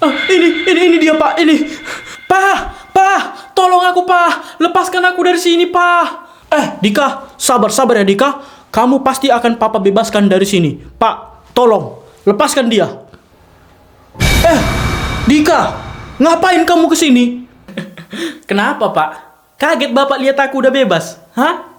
Ini dia Pak, ini. Pak, tolong aku Pak, lepaskan aku dari sini Pak. Dika, sabar ya Dika. Kamu pasti akan Papa bebaskan dari sini. Pak, tolong, lepaskan dia. Dika, ngapain kamu kesini? Kenapa Pak? Kaget Bapak lihat aku udah bebas? Hah?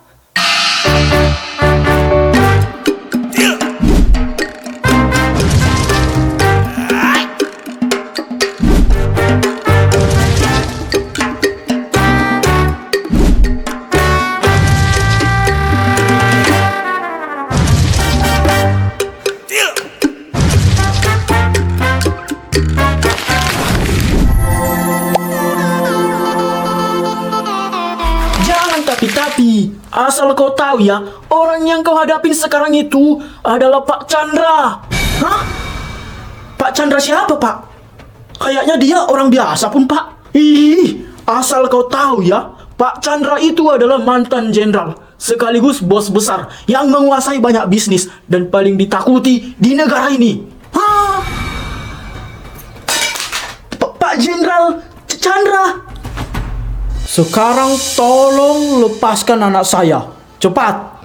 Tapi, asal kau tahu ya, orang yang kau hadapin sekarang itu adalah Pak Chandra. Hah? Pak Chandra siapa, Pak? Kayaknya dia orang biasa pun, Pak. Asal kau tahu ya, Pak Chandra itu adalah mantan jenderal, sekaligus bos besar yang menguasai banyak bisnis dan paling ditakuti di negara ini. Hah? Pak Jenderal Chandra. Sekarang tolong lepaskan anak saya. Cepat.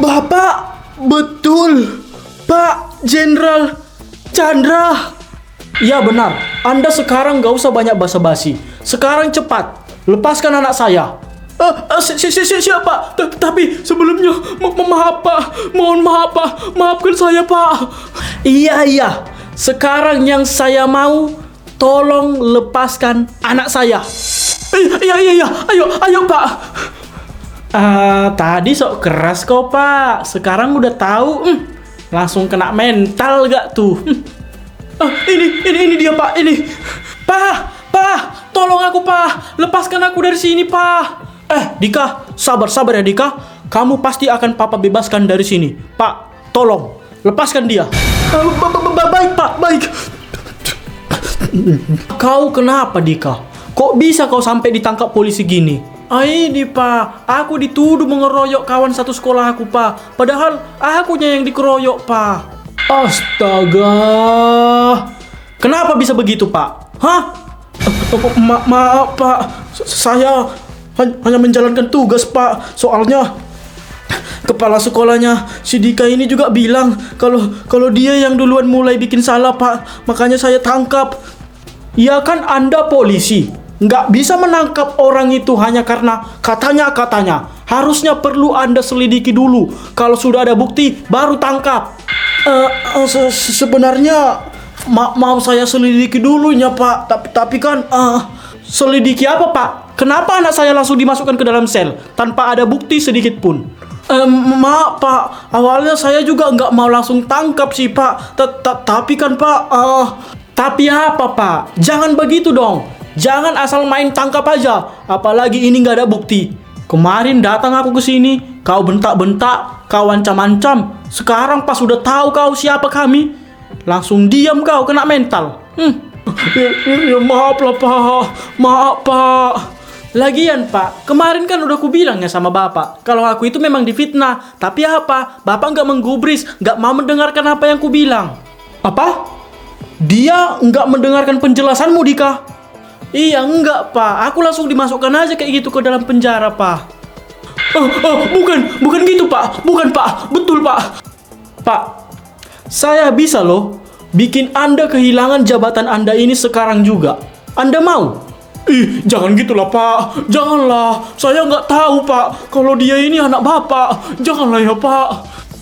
Bapak, betul. Pak Jenderal Chandra. Ya benar. Anda sekarang gak usah banyak basa-basi. Sekarang cepat. Lepaskan anak saya. Siapa? Tapi sebelumnya maaf Pak. Mohon maaf Pak. Maafkan saya Pak. Iya. Sekarang yang saya mau, tolong lepaskan anak saya. Iya. Ayo Pak. Tadi sok keras kok Pak. Sekarang udah tahu. Langsung kena mental gak tuh? Ini dia Pak. Ini. Pak, tolong aku Pak. Lepaskan aku dari sini Pak. Dika, sabar ya Dika. Kamu pasti akan Papa bebaskan dari sini. Pak, tolong lepaskan dia. Baik Pak, baik. Kau kenapa Dika? Kok bisa kau sampai ditangkap polisi gini? Ini Pak, aku dituduh mengeroyok kawan satu sekolah aku Pak. Padahal akunya yang dikeroyok Pak. Astaga. Kenapa bisa begitu Pak? Hah? Maaf Pak, saya hanya menjalankan tugas Pak. Soalnya kepala sekolahnya si Dika ini juga bilang kalau dia yang duluan mulai bikin salah Pak. Makanya saya tangkap. Ya kan Anda polisi, nggak bisa menangkap orang itu hanya karena katanya. Harusnya perlu Anda selidiki dulu. Kalau sudah ada bukti, baru tangkap. Sebenarnya mau saya selidiki dulunya Pak. Tapi kan selidiki apa Pak? Kenapa anak saya langsung dimasukkan ke dalam sel tanpa ada bukti sedikit pun? Maaf Pak, awalnya saya juga nggak mau langsung tangkap sih Pak. Tapi kan Pak, tapi apa Pak? Jangan begitu dong. Jangan asal main tangkap aja. Apalagi ini nggak ada bukti. Kemarin datang aku ke sini, kau bentak-bentak, kau ancam-ancam. Sekarang pas sudah tahu kau siapa kami, langsung diam kau kena mental. Ya maaf lah Pak. Maaf Pak. Lagian Pak, kemarin kan udah aku bilang ya sama Bapak, kalau aku itu memang difitnah. Tapi apa? Bapak nggak menggubris, nggak mau mendengarkan apa yang ku bilang. Apa? Dia nggak mendengarkan penjelasanmu Dika? Iya enggak Pak, aku langsung dimasukkan aja kayak gitu ke dalam penjara Pak. Bukan gitu Pak. Bukan Pak, betul Pak. Pak, saya bisa loh bikin Anda kehilangan jabatan Anda ini sekarang juga. Anda mau? Jangan gitulah Pak. Janganlah. Saya nggak tahu Pak kalau dia ini anak Bapak. Janganlah ya Pak.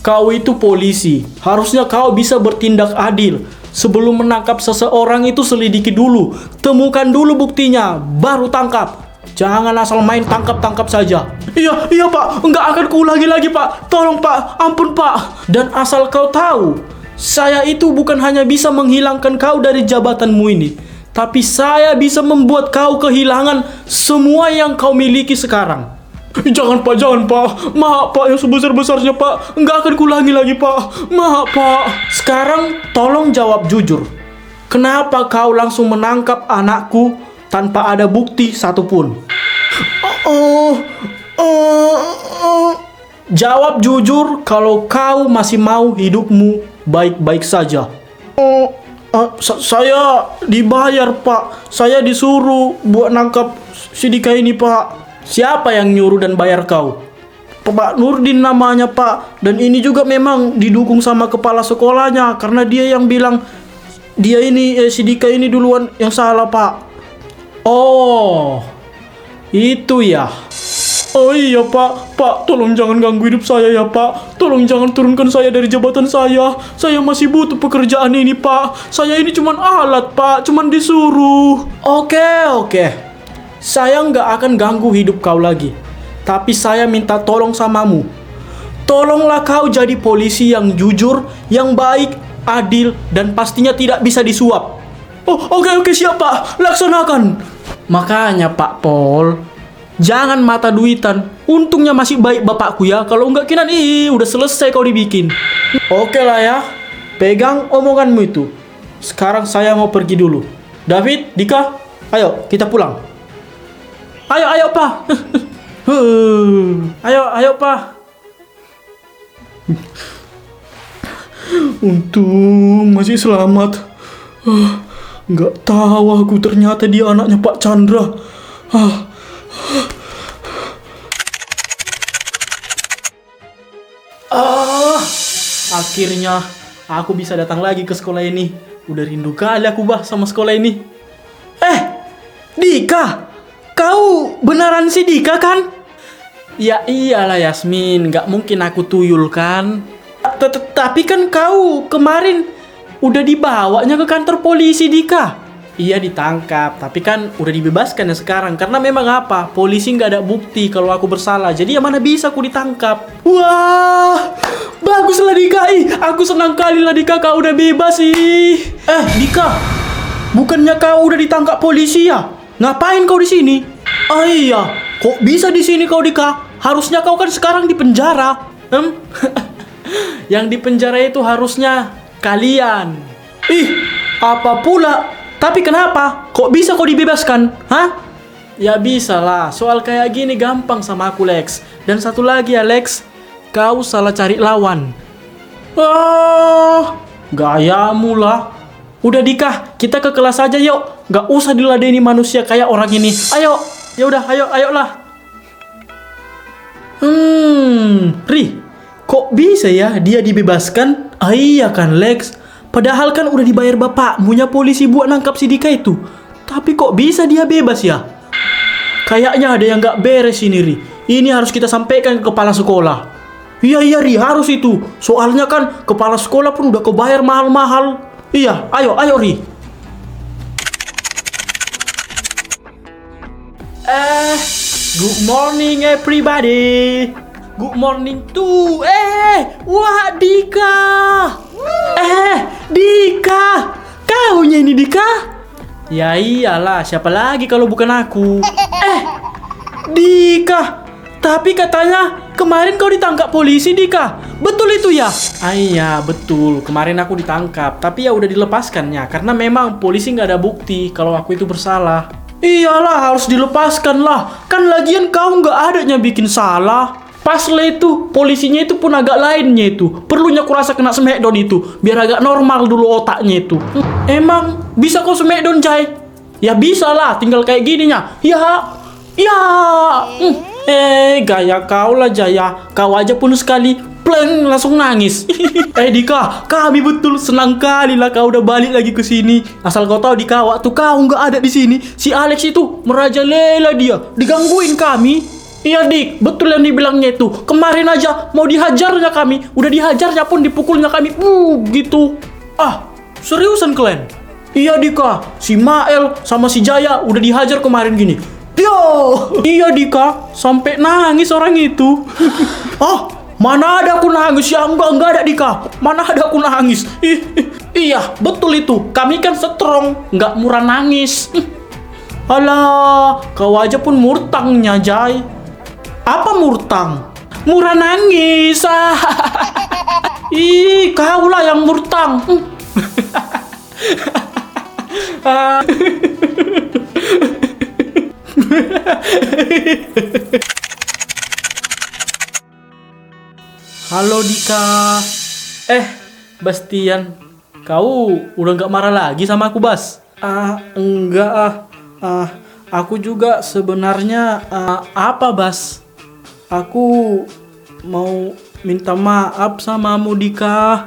Kau itu polisi. Harusnya kau bisa bertindak adil. Sebelum menangkap seseorang itu selidiki dulu. Temukan dulu buktinya, baru tangkap. Jangan asal main tangkap-tangkap saja. Iya Pak. Nggak akan kuulangi lagi Pak. Tolong Pak. Ampun Pak. Dan asal kau tahu, saya itu bukan hanya bisa menghilangkan kau dari jabatanmu ini, tapi saya bisa membuat kau kehilangan semua yang kau miliki sekarang. Jangan Pak. Maaf Pak, yang sebesar-besarnya Pak. Nggak akan kulangi lagi Pak. Maaf Pak. Sekarang tolong jawab jujur. Kenapa kau langsung menangkap anakku tanpa ada bukti satupun? Jawab jujur kalau kau masih mau hidupmu baik-baik saja. Saya dibayar, Pak. Saya disuruh buat nangkap si Dika ini, Pak. Siapa yang nyuruh dan bayar kau? Pak Nurdin namanya, Pak. Dan ini juga memang didukung sama kepala sekolahnya, karena dia yang bilang dia ini si Dika ini duluan yang salah, Pak. Oh, itu ya. Oh iya, Pak. Pak, tolong jangan ganggu hidup saya ya, Pak. Tolong jangan turunkan saya dari jabatan saya. Saya masih butuh pekerjaan ini, Pak. Saya ini cuman alat, Pak. Cuman disuruh. Oke. Saya nggak akan ganggu hidup kau lagi. Tapi saya minta tolong samamu. Tolonglah kau jadi polisi yang jujur, yang baik, adil, dan pastinya tidak bisa disuap. Oh, oke, siap, Pak. Laksanakan. Makanya, Pak Pol, jangan mata duitan. Untungnya masih baik bapakku ya. Kalau enggak kinan, udah selesai kau dibikin. Oke lah ya. Pegang omonganmu itu. Sekarang saya mau pergi dulu. David, Dika, ayo kita pulang. Ayo, Pak. Ayo, Pak. Untung masih selamat. Nggak tahu aku ternyata dia anaknya Pak Chandra. Akhirnya aku bisa datang lagi ke sekolah ini. Udah rindu kali aku sama sekolah ini. Dika, kau beneran si Dika kan? Ya iyalah Yasmin, nggak mungkin aku tuyul kan. Tapi kan kau kemarin udah dibawanya ke kantor polisi, Dika. Iya ditangkap, tapi kan udah dibebaskan ya sekarang. Karena memang apa, polisi nggak ada bukti kalau aku bersalah. Jadi ya mana bisa aku ditangkap. Wah, baguslah Dika. Aku senang kali lah Dika, kau udah bebas sih. Dika, bukannya kau udah ditangkap polisi ya? Ngapain kau di sini? Iya, kok bisa di sini kau Dika? Harusnya kau kan sekarang di penjara. Yang di penjara itu harusnya kalian. Apa pula? Tapi kenapa? Kok bisa kau dibebaskan? Hah? Ya bisa lah, soal kayak gini gampang sama aku Lex. Dan satu lagi ya Lex, kau salah cari lawan. Gayamu lah. Udah Dika, kita ke kelas aja yuk. Gak usah diladeni manusia kayak orang ini. Ayo, yaudah, ayolah. Ri, kok bisa ya dia dibebaskan? Iya kan Lex, padahal kan udah dibayar bapakmunya polisi buat nangkap si Dika itu. Tapi kok bisa dia bebas ya? Kayaknya ada yang gak beres ini Ri. Ini harus kita sampaikan ke kepala sekolah. Iya Ri, harus itu. Soalnya kan kepala sekolah pun udah kebayar mahal-mahal. Iya, ayo Ri. Good morning everybody. Good morning to wah Dika. Dika, kaunya ini Dika? Ya iyalah, siapa lagi kalau bukan aku. Dika, tapi katanya kemarin kau ditangkap polisi Dika. Betul itu ya? Iya betul, kemarin aku ditangkap. Tapi ya udah dilepaskannya, karena memang polisi nggak ada bukti kalau aku itu bersalah. Iyalah, harus dilepaskan lah. Kan lagian kau nggak adanya bikin salah. Pas lah itu, polisinya itu pun agak lainnya itu. Perlunya kurasa kena smackdown itu, biar agak normal dulu otaknya itu. Emang bisa kau smackdown Jai? Ya bisa lah, tinggal kayak gininya. Gaya kau lah Jaya. Kau aja pun sekali pleng langsung nangis. Dika, kami betul senang kali lah kau udah balik lagi ke sini. Asal kau tahu Dika, waktu kau nggak ada di sini, si Alex itu merajalela dia, digangguin kami. Iya Dik, betul yang dibilangnya itu. Kemarin aja mau dihajarnya kami, udah dihajarnya pun dipukulnya kami. Gitu. Seriusan kalian? Iya Dika, si Mael sama si Jaya udah dihajar kemarin gini. Iya Dika, sampai nangis orang itu. Mana ada aku nangis ya? Enggak ada Dika. Mana ada aku nangis? Iya, betul itu. Kami kan strong, nggak murah nangis. Alah, kau aja pun murtangnya Jai. Apa murtang? Murah nangis. Kau lah yang murtang. Halo Dika. Bastian. kau udah nggak marah lagi sama aku, Bas? Enggak aku juga sebenarnya apa, Bas? Aku mau minta maaf sama Mudika.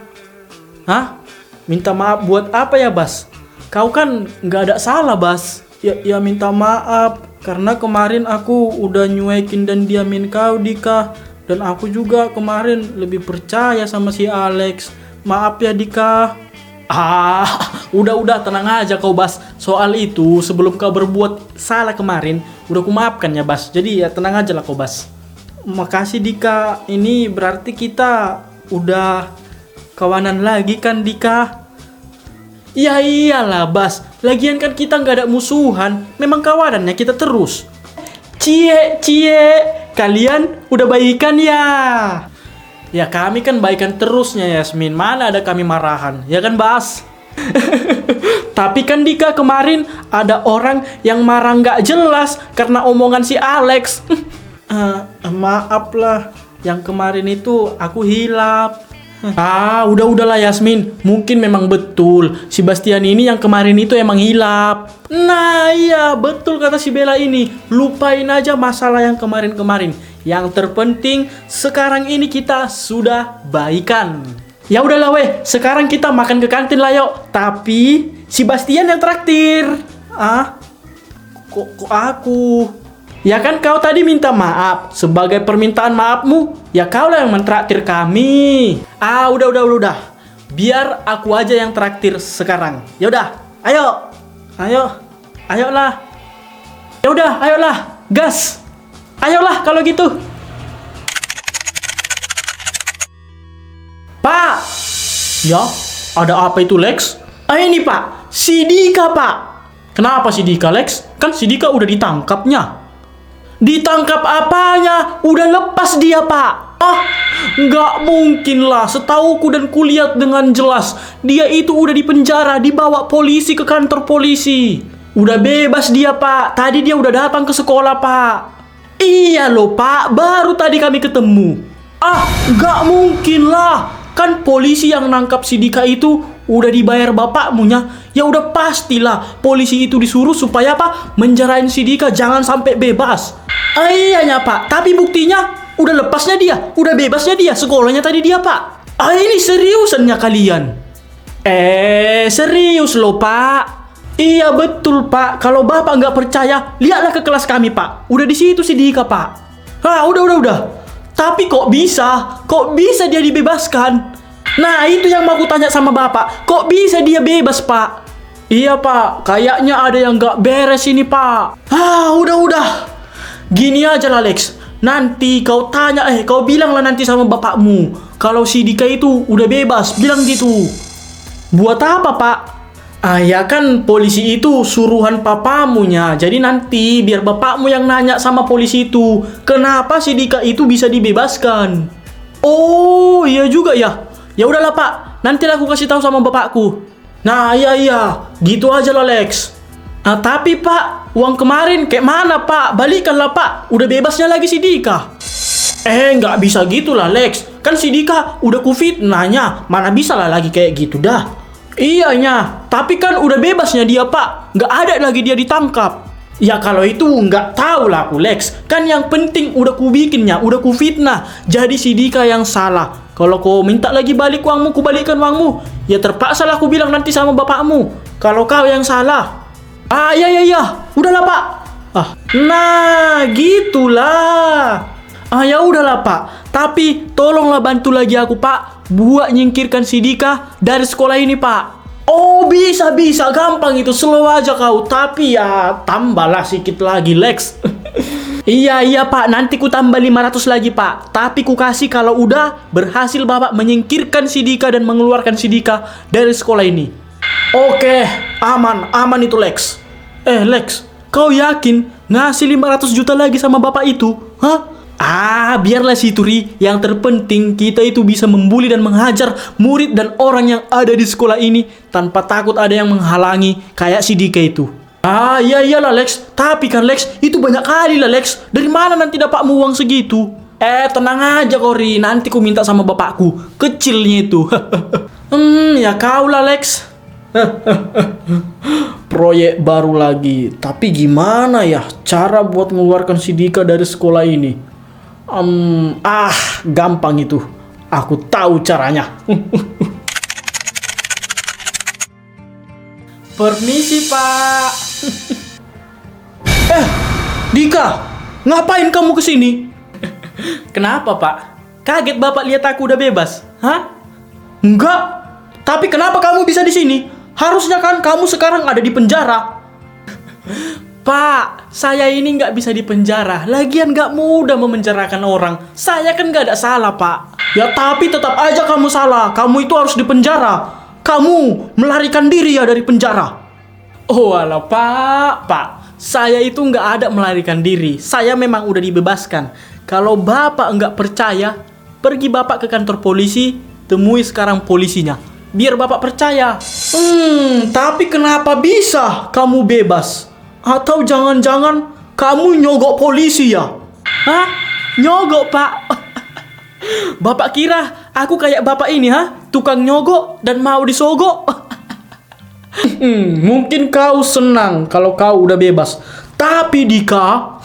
Hah? Minta maaf buat apa ya, Bas? Kau kan nggak ada salah, Bas. Ya minta maaf karena kemarin aku udah nyuekin dan diamin kau, Dika. Dan aku juga kemarin lebih percaya sama si Alex. Maaf ya, Dika. Udah tenang aja kau, Bas. Soal itu sebelum kau berbuat salah kemarin udah ku maafkan ya, Bas. Jadi ya tenang aja lah kau, Bas. Makasih, Dika. Ini berarti kita udah kawanan lagi kan, Dika? Ya iyalah, Bas. Lagian kan kita nggak ada musuhan. Memang kawanannya kita terus. Cie, kalian udah baikan ya? Ya kami kan baikan terusnya, Yasmin. Mana ada kami marahan, ya kan, Bas? Tapi kan, Dika, kemarin ada orang yang marah nggak jelas karena omongan si Alex. Maaf lah, yang kemarin itu aku hilap. Udahlah Yasmin. Mungkin memang betul si Bastian ini yang kemarin itu emang hilap. Nah iya, betul kata si Bella ini. Lupain aja masalah yang kemarin-kemarin. Yang terpenting sekarang ini kita sudah baikan. Ya udahlah weh, sekarang kita makan ke kantin lah yuk. Tapi si Bastian yang traktir. Kok aku? Ya kan kau tadi minta maaf. Sebagai permintaan maafmu, ya kau lah yang mentraktir kami. Udah. Biar aku aja yang traktir sekarang. Ya udah, ayolah. Ya udah, ayolah, gas. Ayolah kalau gitu. Pak. Ya, ada apa itu, Lex? Ini Pak, si Dika, Pak. Kenapa si Dika, Lex? Kan si Dika udah ditangkapnya. Ditangkap apanya? Udah lepas dia, Pak. Nggak mungkin lah. Setauku dan kulihat dengan jelas, dia itu udah di penjara, dibawa polisi ke kantor polisi. Udah bebas dia, Pak. Tadi dia udah datang ke sekolah, Pak. Iya loh, Pak. Baru tadi kami ketemu. Nggak mungkin lah. Kan polisi yang nangkap si Dika itu udah dibayar bapakmunya. Ya udah pastilah polisi itu disuruh supaya apa? Menjarain si Dika jangan sampai bebas. Iyanya, Pak. Tapi buktinya udah lepasnya dia, udah bebasnya dia, sekolahnya tadi dia, Pak. Ini seriusannya kalian? Serius loh, Pak. Iya betul, Pak. Kalau Bapak nggak percaya, lihatlah ke kelas kami, Pak. Udah di situ si Dika, Pak. Udah. Tapi kok bisa dia dibebaskan? Nah, itu yang mau aku tanya sama Bapak. Kok bisa dia bebas, Pak? Iya, Pak. Kayaknya ada yang nggak beres ini, Pak. Udah. Gini aja lah, Lex. Nanti kau bilanglah nanti sama bapakmu kalau si Dika itu udah bebas, bilang gitu. Buat apa, Pak? Ya kan polisi itu suruhan papamunya. Jadi nanti biar bapakmu yang nanya sama polisi itu, kenapa si Dika itu bisa dibebaskan. Oh, iya juga ya. Ya udahlah, Pak. Nanti aku kasih tahu sama bapakku. Nah, iya. Gitu aja lah, Lex. Tapi Pak, uang kemarin kayak mana, Pak? Balikanlah, Pak. Udah bebasnya lagi si Dika. Nggak bisa gitu lah, Lex. Kan si Dika udah kufitnahnya. Mana bisa lah lagi kayak gitu dah. Iyanya, tapi kan udah bebasnya dia, Pak. Nggak ada lagi dia ditangkap. Ya kalau itu nggak tahu lah aku, Lex. Kan yang penting udah kubikinnya, udah kufitnah. Jadi si Dika yang salah. Kalau kau minta lagi balik uangmu, kubalikkan uangmu. Ya terpaksa lah aku bilang nanti sama bapakmu kalau kau yang salah. Iya. Udahlah, Pak. Nah, gitulah. Ya udahlah, Pak. Tapi tolonglah bantu lagi aku, Pak, buat nyingkirkan si Dika dari sekolah ini, Pak. Oh, bisa. Gampang itu. Slow aja kau. Tapi ya tambahlah sedikit lagi, Lex. Iya, Pak. Nanti ku tambah 500 lagi, Pak. Tapi ku kasih kalau udah berhasil Bapak menyingkirkan si Dika dan mengeluarkan si Dika dari sekolah ini. Oke, aman itu, Lex. Lex, kau yakin ngasih 500 juta lagi sama Bapak itu? Biarlah si Turi. Yang terpenting kita itu bisa membuli dan menghajar murid dan orang yang ada di sekolah ini tanpa takut ada yang menghalangi kayak si Dika itu. Iyalah, Lex. Tapi kan, Lex, itu banyak kali lah, Lex. Dari mana nanti dapatmu uang segitu? Tenang aja, Kori. Nanti ku minta sama bapakku. Kecilnya itu. Ya kau lah Lex. Proyek baru lagi. Tapi gimana ya cara buat mengeluarkan si Dika dari sekolah ini? Gampang itu. Aku tahu caranya. Permisi, Pak. Dika, ngapain kamu kesini? Kenapa, Pak? Kaget Bapak lihat aku udah bebas? Hah? Enggak. Tapi kenapa kamu bisa di sini? Harusnya kan kamu sekarang ada di penjara. Pak, saya ini nggak bisa di penjara. Lagian nggak mudah memenjarakan orang. Saya kan nggak ada salah, Pak. Ya tapi tetap aja kamu salah. Kamu itu harus di penjara. Kamu melarikan diri ya dari penjara. Oh alah, Pak. Saya itu nggak ada melarikan diri. Saya memang udah dibebaskan. Kalau Bapak nggak percaya, pergi Bapak ke kantor polisi, temui sekarang polisinya. Biar Bapak percaya. Tapi kenapa bisa kamu bebas? Atau jangan-jangan kamu nyogok polisi ya? Hah? Nyogok, Pak? Bapak kira aku kayak Bapak ini, tukang nyogok dan mau disogok? Mungkin kau senang kalau kau udah bebas. Tapi Dika,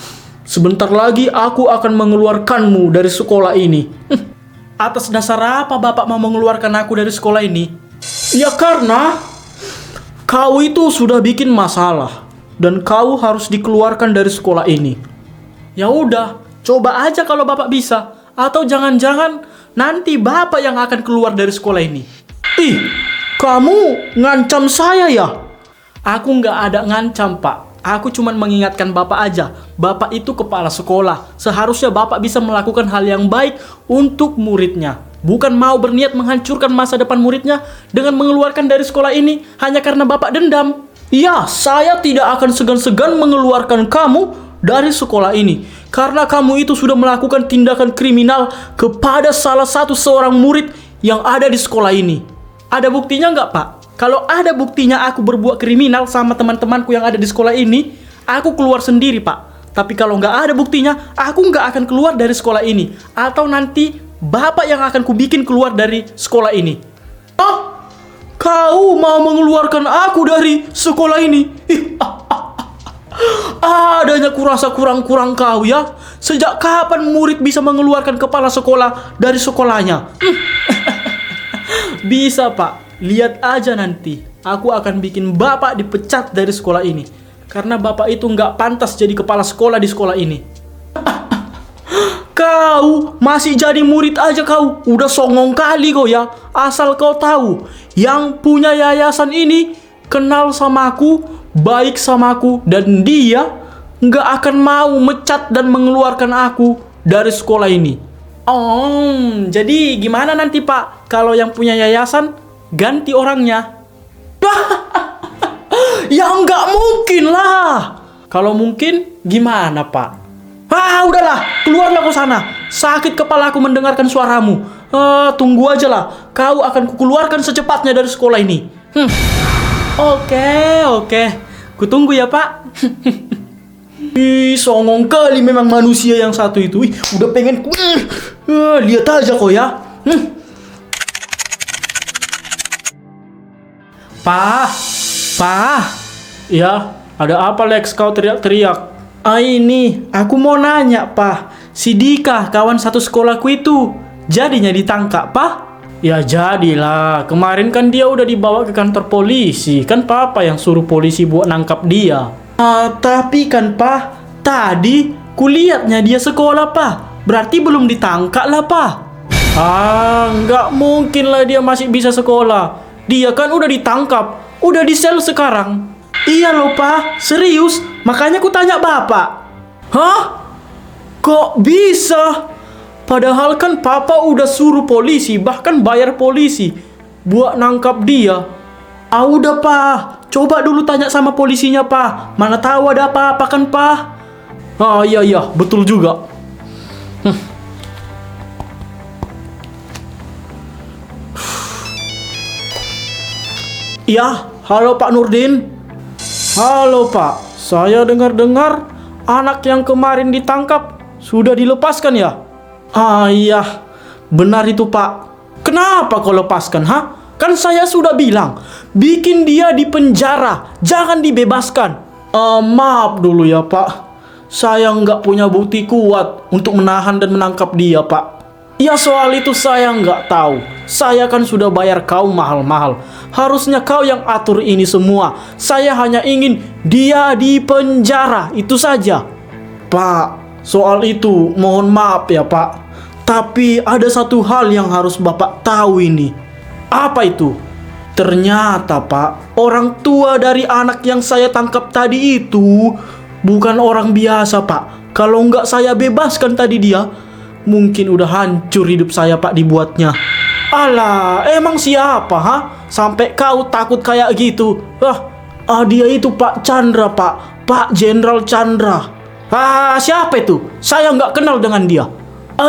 sebentar lagi aku akan mengeluarkanmu dari sekolah ini. Atas dasar apa Bapak mau mengeluarkan aku dari sekolah ini? Ya karena kau itu sudah bikin masalah dan kau harus dikeluarkan dari sekolah ini. Ya udah, coba aja kalau Bapak bisa. Atau jangan-jangan nanti Bapak yang akan keluar dari sekolah ini. Ih, kamu ngancam saya ya? Aku nggak ada ngancam, Pak. Aku cuma mengingatkan Bapak aja. Bapak itu kepala sekolah. Seharusnya Bapak bisa melakukan hal yang baik untuk muridnya. Bukan mau berniat menghancurkan masa depan muridnya dengan mengeluarkan dari sekolah ini hanya karena Bapak dendam. Ya, saya tidak akan segan-segan mengeluarkan kamu dari sekolah ini. Karena kamu itu sudah melakukan tindakan kriminal kepada salah satu seorang murid yang ada di sekolah ini. Ada buktinya nggak, Pak? Kalau ada buktinya aku berbuat kriminal sama teman-temanku yang ada di sekolah ini, aku keluar sendiri, Pak. Tapi kalau nggak ada buktinya, aku nggak akan keluar dari sekolah ini. Atau nanti Bapak yang akan kubikin keluar dari sekolah ini. Kau mau mengeluarkan aku dari sekolah ini? Adanya kurasa kurang-kurang kau ya. Sejak kapan murid bisa mengeluarkan kepala sekolah dari sekolahnya? Bisa, Pak. Lihat aja nanti. Aku akan bikin Bapak dipecat dari sekolah ini. Karena Bapak itu nggak pantas jadi kepala sekolah di sekolah ini. Kau masih jadi murid aja kau. Udah songong kali kau ya. Asal kau tahu, yang punya yayasan ini kenal sama aku, baik sama aku, dan dia nggak akan mau mecat dan mengeluarkan aku dari sekolah ini. Jadi gimana nanti, Pak? Kalau yang punya yayasan ganti orangnya? Ya nggak mungkin lah. Kalau mungkin gimana, Pak? Udahlah, keluarlah ke sana. Sakit kepala aku mendengarkan suaramu. Tunggu aja lah. Kau akan kukeluarkan secepatnya dari sekolah ini. Oke. Kutunggu ya, Pak. Songong kali memang manusia yang satu itu. Udah pengen lihat aja kok ya. Pak. Ya, ada apa Lex kau teriak-teriak? Ini, aku mau nanya, Pak. Si Dika, kawan satu sekolahku itu, jadinya ditangkap, Pak? Ya jadilah. Kemarin kan dia udah dibawa ke kantor polisi. Kan Papa yang suruh polisi buat nangkap dia. Tapi kan, Pak, tadi kulihatnya dia sekolah, Pak. Berarti belum ditangkap lah, Pak. Nggak mungkin lah dia masih bisa sekolah. Dia kan udah ditangkap, udah di sel sekarang. Iya loh, Pak, serius. Makanya ku tanya Bapak. Kok bisa? Padahal kan Papa udah suruh polisi, bahkan bayar polisi buat nangkap dia. Udah, Pak. Coba dulu tanya sama polisinya, Pak. Mana tahu ada apa-apa kan, Pak? Iya, betul juga. Ya, halo Pak Nurdin. Halo Pak, saya dengar-dengar anak yang kemarin ditangkap sudah dilepaskan ya? Iya, benar itu Pak. Kenapa kau lepaskan, Kan saya sudah bilang, bikin dia di penjara, jangan dibebaskan. Maaf dulu ya Pak, saya nggak punya bukti kuat untuk menahan dan menangkap dia Pak. Ya soal itu saya nggak tahu. Saya kan sudah bayar kau mahal-mahal. Harusnya kau yang atur ini semua. Saya hanya ingin dia di penjara, itu saja. Pak, soal itu mohon maaf ya Pak. Tapi ada satu hal yang harus Bapak tahu ini. Apa itu? Ternyata Pak, orang tua dari anak yang saya tangkap tadi itu bukan orang biasa Pak. Kalau nggak saya bebaskan tadi dia, mungkin udah hancur hidup saya Pak dibuatnya. Alah, emang siapa ha? Sampai kau takut kayak gitu? Dia itu Pak Chandra Pak. Pak Jenderal Chandra. Siapa itu? Saya nggak kenal dengan dia.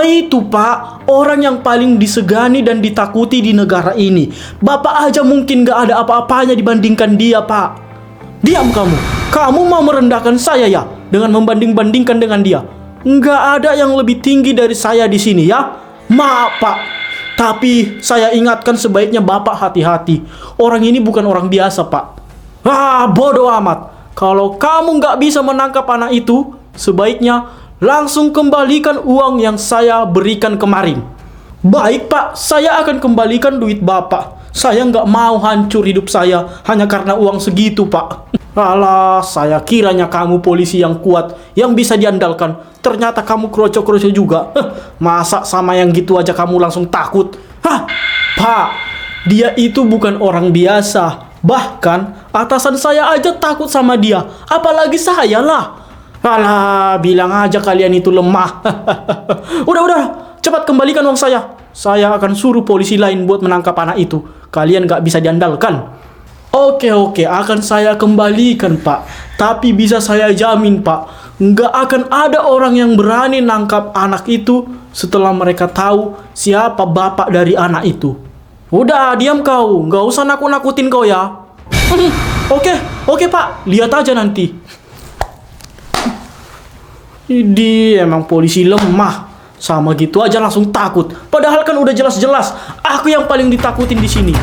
Itu Pak, orang yang paling disegani dan ditakuti di negara ini. Bapak aja mungkin nggak ada apa-apanya dibandingkan dia Pak. Diam kamu. Kamu mau merendahkan saya ya dengan membanding-bandingkan dengan dia. Nggak ada yang lebih tinggi dari saya di sini ya. Maaf Pak, tapi saya ingatkan sebaiknya Bapak hati-hati. Orang ini bukan orang biasa Pak. Bodoh amat. Kalau kamu nggak bisa menangkap anak itu, sebaiknya langsung kembalikan uang yang saya berikan kemarin. Baik Pak, saya akan kembalikan duit Bapak. Saya nggak mau hancur hidup saya hanya karena uang segitu Pak. Alah, saya kiranya kamu polisi yang kuat, yang bisa diandalkan. Ternyata kamu kroco-kroco juga. Masa sama yang gitu aja kamu langsung takut? Pak, dia itu bukan orang biasa. Bahkan atasan saya aja takut sama dia. Apalagi saya lah. Alah, bilang aja kalian itu lemah. Udah, cepat kembalikan uang saya. Saya akan suruh polisi lain buat menangkap anak itu. Kalian gak bisa diandalkan. Oke, akan saya kembalikan Pak. Tapi bisa saya jamin Pak, nggak akan ada orang yang berani nangkap anak itu setelah mereka tahu siapa bapak dari anak itu. Udah, diam kau. Nggak usah nakut-nakutin kau ya. Oke Pak, lihat aja nanti. Ini emang polisi lemah. Sama gitu aja langsung takut. Padahal kan udah jelas-jelas aku yang paling ditakutin di sini.